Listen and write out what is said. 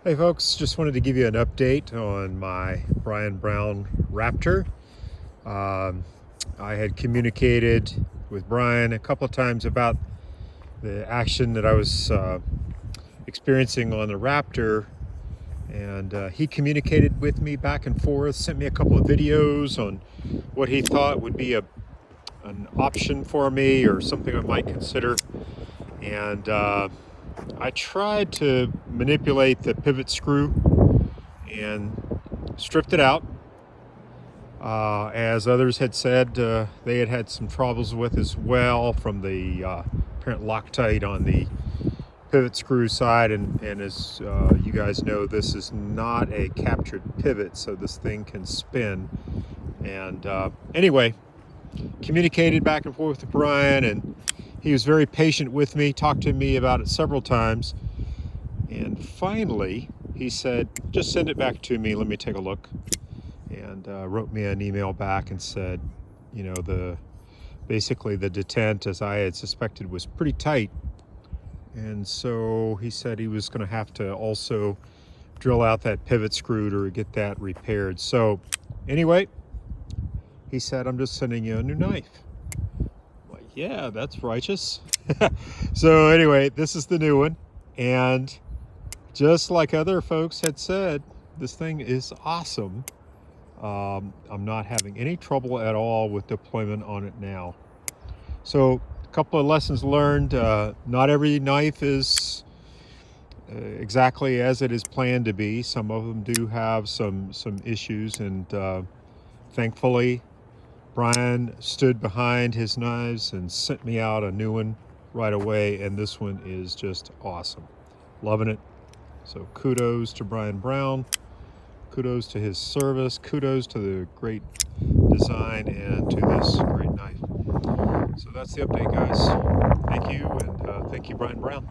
Hey folks, just wanted to give you an update on my Brian Brown Raptor. I had communicated with Brian a couple of times about the action that I was experiencing on the Raptor, and he communicated with me back and forth, sent me a couple of videos on what he thought would be an option for me or something I might consider. And I tried to manipulate the pivot screw and stripped it out. As others had said, they had had some troubles with as well from the apparent Loctite on the pivot screw side. And as you guys know, this is not a captured pivot, so this thing can spin. And anyway, communicated back and forth with Brian, and he was very patient with me, talked to me about it several times, and finally he said, just send it back to me, let me take a look. And wrote me an email back and said, you know, basically the detent, as I had suspected, was pretty tight. And so he said he was going to have to also drill out that pivot screw to get that repaired. So anyway, he said, I'm just sending you a new knife. Yeah, that's righteous. So anyway, this is the new one, and just like other folks had said, this thing is awesome. I'm not having any trouble at all with deployment on it now. So a couple of lessons learned. Not every knife is exactly as it is planned to be. Some of them do have some issues, and thankfully Brian stood behind his knives and sent me out a new one right away, and this one is just awesome. Loving it. So kudos to Brian Brown, kudos to his service, kudos to the great design, and to this great knife. So that's the update, guys. Thank you, and thank you, Brian Brown.